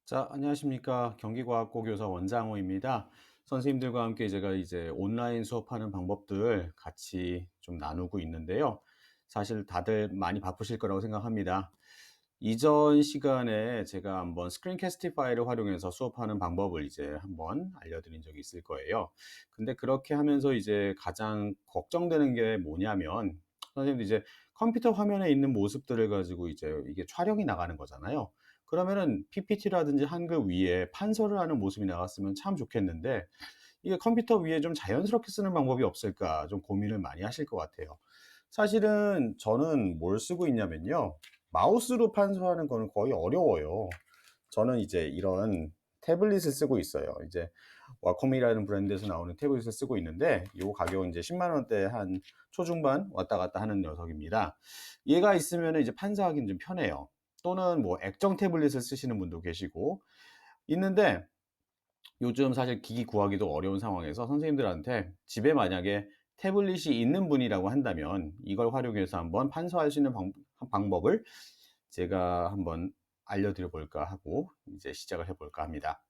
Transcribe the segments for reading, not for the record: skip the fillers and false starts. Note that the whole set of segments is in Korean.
자, 안녕하십니까. 경기과학고교사 원장호입니다. 선생님들과 함께 제가 이제 온라인 수업하는 방법들 같이 좀 나누고 있는데요. 사실 다들 많이 바쁘실 거라고 생각합니다. 이전 시간에 제가 한번 스크린캐스티파이를 활용해서 수업하는 방법을 이제 한번 알려드린 적이 있을 거예요. 근데 그렇게 하면서 이제 가장 걱정되는 게 뭐냐면, 선생님들 이제 컴퓨터 화면에 있는 모습들을 가지고 이제 이게 촬영이 나가는 거잖아요. 그러면은 PPT라든지 한글 위에 판서를 하는 모습이 나갔으면 참 좋겠는데, 이게 컴퓨터 위에 좀 자연스럽게 쓰는 방법이 없을까 좀 고민을 많이 하실 것 같아요. 사실은 저는 뭘 쓰고 있냐면요. 마우스로 판서하는 거는 거의 어려워요. 저는 이제 이런 태블릿을 쓰고 있어요. 이제 와콤이라는 브랜드에서 나오는 태블릿을 쓰고 있는데, 요 가격은 이제 10만 원대 한 초중반 왔다 갔다 하는 녀석입니다. 얘가 있으면 이제 판사하기는 좀 편해요. 또는 뭐 액정 태블릿을 쓰시는 분도 계시고 있는데, 요즘 사실 기기 구하기도 어려운 상황에서 선생님들한테 집에 만약에 태블릿이 있는 분이라고 한다면 이걸 활용해서 한번 판서할 수 있는 방법을 제가 한번 알려드려 볼까 하고 이제 시작을 해 볼까 합니다.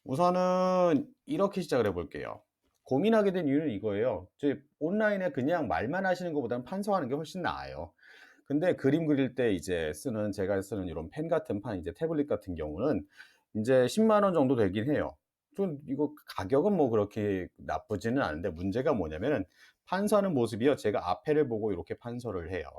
우선은 이렇게 시작을 해 볼게요. 고민하게 된 이유는 이거예요. 이제 온라인에 그냥 말만 하시는 것보다는 판서하는 게 훨씬 나아요. 근데 그림 그릴 때 이제 제가 쓰는 이런 펜 같은 이제 태블릿 같은 경우는 이제 10만 원 정도 되긴 해요. 좀 이거 가격은 뭐 그렇게 나쁘지는 않은데, 문제가 뭐냐면은 판서하는 모습이요. 제가 앞에를 보고 이렇게 판서를 해요.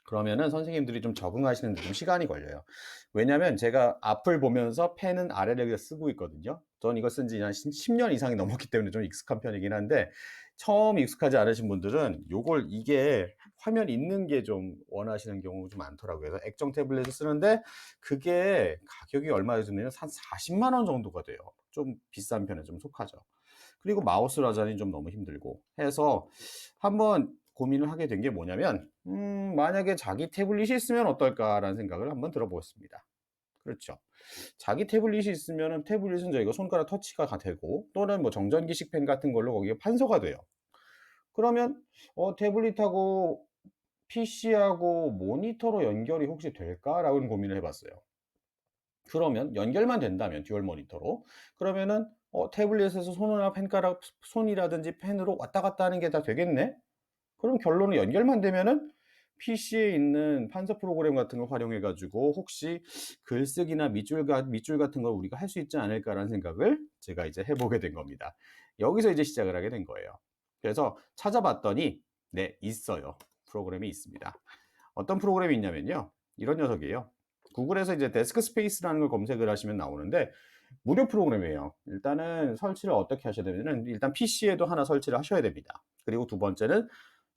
그러면은 선생님들이 좀 적응하시는 데 좀 시간이 걸려요. 왜냐면 제가 앞을 보면서 펜은 아래를 쓰고 있거든요. 전 이거 쓴 지 한 10년 이상이 넘었기 때문에 좀 익숙한 편이긴 한데, 처음 익숙하지 않으신 분들은 요걸 이게 화면 있는 게 좀 원하시는 경우가 좀 많더라고요. 그래서 액정 태블릿을 쓰는데 그게 가격이 얼마 드냐면 한 40만 원 정도가 돼요. 좀 비싼 편에 좀 속하죠. 그리고 마우스로 하자니 좀 너무 힘들고 해서 한번 고민을 하게 된 게 뭐냐면, 만약에 자기 태블릿이 있으면 어떨까라는 생각을 한번 들어보았습니다. 그렇죠. 자기 태블릿이 있으면은 태블릿은 저희가 손가락 터치가 되고, 또는 뭐 정전기식 펜 같은 걸로 거기에 판서가 돼요. 그러면 태블릿하고 PC하고 모니터로 연결이 혹시 될까라는 고민을 해봤어요. 그러면 연결만 된다면 듀얼 모니터로, 그러면은 태블릿에서 손이나 펜가락 손이라든지 펜으로 왔다 갔다 하는 게 다 되겠네? 그럼 결론은 연결만 되면은 PC에 있는 판서 프로그램 같은 걸 활용해 가지고 혹시 글쓰기나 밑줄 같은 걸 우리가 할 수 있지 않을까라는 생각을 제가 이제 해 보게 된 겁니다. 여기서 이제 시작을 하게 된 거예요. 그래서 찾아봤더니 네, 있어요. 프로그램이 있습니다. 어떤 프로그램이 있냐면요. 이런 녀석이에요. 구글에서 이제 데스크 스페이스라는 걸 검색을 하시면 나오는데, 무료 프로그램이에요. 일단은 설치를 어떻게 하셔야 되냐면, 일단 PC에도 하나 설치를 하셔야 됩니다. 그리고 두 번째는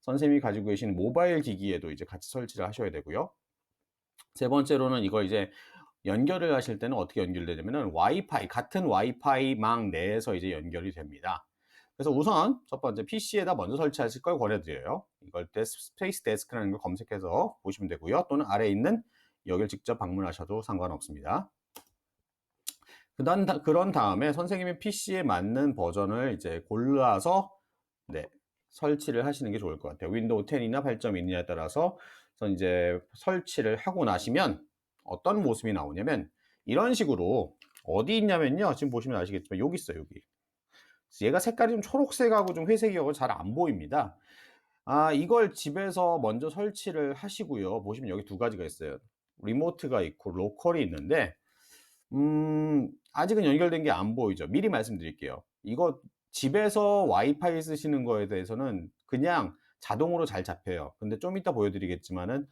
선생님이 가지고 계신 모바일 기기에도 이제 같이 설치를 하셔야 되고요. 세 번째로는 이걸 이제 연결을 하실 때는 어떻게 연결되냐면은 같은 와이파이망 내에서 이제 연결이 됩니다. 그래서 우선 첫 번째 PC에다 먼저 설치하실 걸 권해드려요. 이걸 스페이스 데스크라는 걸 검색해서 보시면 되고요. 또는 아래에 있는 여기를 직접 방문하셔도 상관없습니다. 그런 다음에 선생님의 PC에 맞는 버전을 이제 골라서 네, 설치를 하시는 게 좋을 것 같아요. 윈도우 10이나 8.1이냐에 따라서 이제 설치를 하고 나시면 어떤 모습이 나오냐면 이런 식으로, 어디 있냐면요. 지금 보시면 아시겠지만 여기 있어요, 여기. 얘가 색깔이 좀 초록색하고 좀 회색이고 잘 안 보입니다. 이걸 집에서 먼저 설치를 하시고요. 보시면 여기 두 가지가 있어요. 리모트가 있고 로컬이 있는데, 아직은 연결된 게 안 보이죠. 미리 말씀드릴게요. 이거 집에서 와이파이 쓰시는 거에 대해서는 그냥 자동으로 잘 잡혀요. 근데 좀 이따 보여드리겠지만은,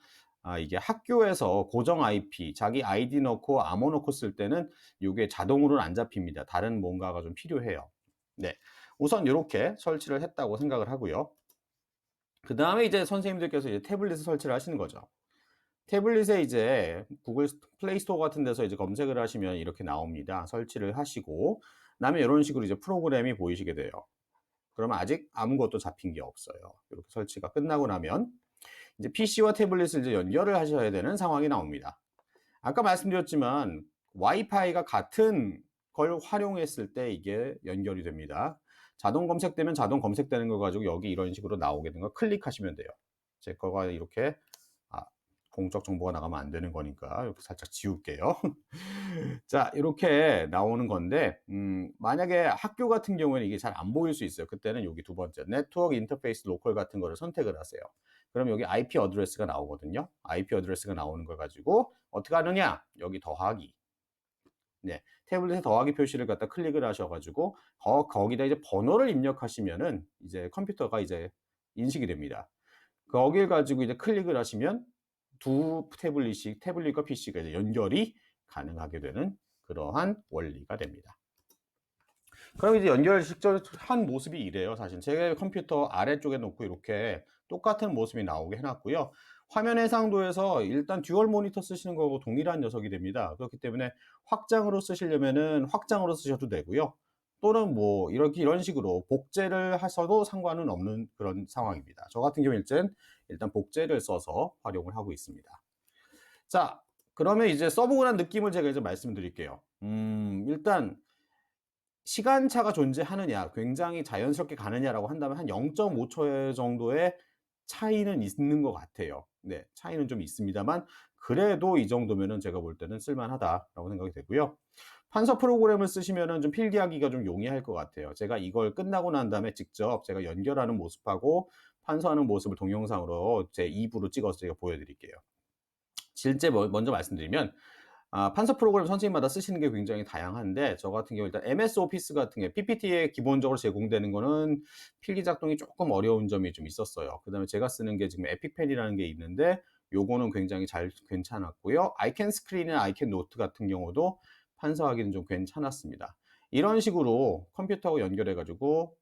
이게 학교에서 고정 IP, 자기 아이디 넣고 암호 넣고 쓸 때는 이게 자동으로는 안 잡힙니다. 다른 뭔가가 좀 필요해요. 네. 우선 이렇게 설치를 했다고 생각을 하고요. 그 다음에 이제 선생님들께서 이제 태블릿을 설치를 하시는 거죠. 태블릿에 이제 구글 플레이 스토어 같은 데서 이제 검색을 하시면 이렇게 나옵니다. 설치를 하시고 그다음에 이런 식으로 이제 프로그램이 보이시게 돼요. 그러면 아직 아무것도 잡힌 게 없어요. 이렇게 설치가 끝나고 나면 이제 PC와 태블릿을 이제 연결을 하셔야 되는 상황이 나옵니다. 아까 말씀드렸지만 와이파이가 같은 걸 활용했을 때 이게 연결이 됩니다. 자동 검색되면 자동 검색되는 거 가지고 여기 이런 식으로 나오게 된 거 클릭하시면 돼요. 제 거가 이렇게 아, 공적 정보가 나가면 안 되는 거니까 이렇게 살짝 지울게요. 자, 이렇게 나오는 건데 만약에 학교 같은 경우에는 이게 잘 안 보일 수 있어요. 그때는 여기 두 번째 네트워크 인터페이스 로컬 같은 거를 선택을 하세요. 그럼 여기 IP 어드레스가 나오거든요. IP 어드레스가 나오는 걸 가지고 어떻게 하느냐? 여기 더하기. 네. 태블릿에 더하기 표시를 갖다 클릭을 하셔 가지고 거기다 이제 번호를 입력하시면은 이제 컴퓨터가 이제 인식이 됩니다. 거길 가지고 이제 클릭을 하시면 두 태블릿과 PC가 이제 연결이 가능하게 되는 그러한 원리가 됩니다. 그럼 이제 연결 직접 한 모습이 이래요, 사실. 제 컴퓨터 아래쪽에 놓고 이렇게 똑같은 모습이 나오게 해 놨고요. 화면 해상도에서 일단 듀얼 모니터 쓰시는 거하고 동일한 녀석이 됩니다. 그렇기 때문에 확장으로 쓰시려면은 확장으로 쓰셔도 되고요. 또는 뭐 이렇게 이런 식으로 복제를 하셔도 상관은 없는 그런 상황입니다. 저 같은 경우에 일단 복제를 써서 활용을 하고 있습니다. 자, 그러면 이제 써보고 난 느낌을 제가 이제 말씀드릴게요. 일단 시간차가 존재하느냐, 굉장히 자연스럽게 가느냐라고 한다면 한 0.5 초 정도의 차이는 있는 것 같아요. 네, 차이는 좀 있습니다만 그래도 이 정도면은 제가 볼 때는 쓸만하다라고 생각이 되고요. 판서 프로그램을 쓰시면은 좀 필기하기가 좀 용이할 것 같아요. 제가 이걸 끝나고 난 다음에 직접 제가 연결하는 모습하고 판서하는 모습을 동영상으로 제 2부로 찍어서 제가 보여드릴게요. 실제 먼저 말씀드리면 판서 프로그램 선생님마다 쓰시는 게 굉장히 다양한데 저 같은 경우 일단 MS 오피스 같은 게 PPT에 기본적으로 제공되는 거는 필기 작동이 조금 어려운 점이 좀 있었어요. 그다음에 제가 쓰는 게 지금 에픽펜이라는 게 있는데 요거는 굉장히 잘 괜찮았고요. 아이캔 스크린이나 아이캔 노트 같은 경우도 판서하기는 좀 괜찮았습니다. 이런 식으로 컴퓨터하고 연결해 가지고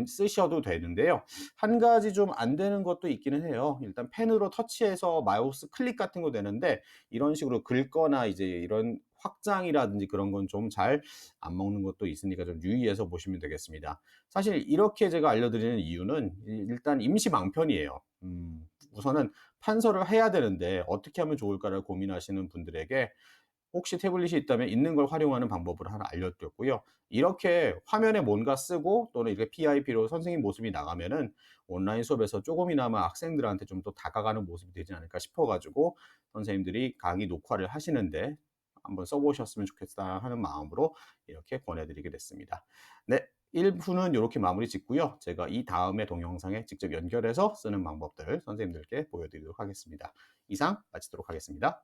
쓰셔도 되는데요. 한 가지 좀 안 되는 것도 있기는 해요. 일단 펜으로 터치해서 마우스 클릭 같은 거 되는데 이런 식으로 긁거나 이제 이런 확장이라든지 그런 건 좀 잘 안 먹는 것도 있으니까 좀 유의해서 보시면 되겠습니다. 사실 이렇게 제가 알려드리는 이유는 일단 임시 망편이에요. 우선은 판서를 해야 되는데 어떻게 하면 좋을까를 고민하시는 분들에게 혹시 태블릿이 있다면 있는 걸 활용하는 방법을 하나 알려드렸고요. 이렇게 화면에 뭔가 쓰고 또는 이렇게 PIP로 선생님 모습이 나가면은 온라인 수업에서 조금이나마 학생들한테 좀 더 다가가는 모습이 되지 않을까 싶어 가지고 선생님들이 강의 녹화를 하시는데 한번 써 보셨으면 좋겠다 하는 마음으로 이렇게 권해 드리게 됐습니다. 네. 1부는 요렇게 마무리 짓고요. 제가 이 다음에 동영상에 직접 연결해서 쓰는 방법들 선생님들께 보여 드리도록 하겠습니다. 이상 마치도록 하겠습니다.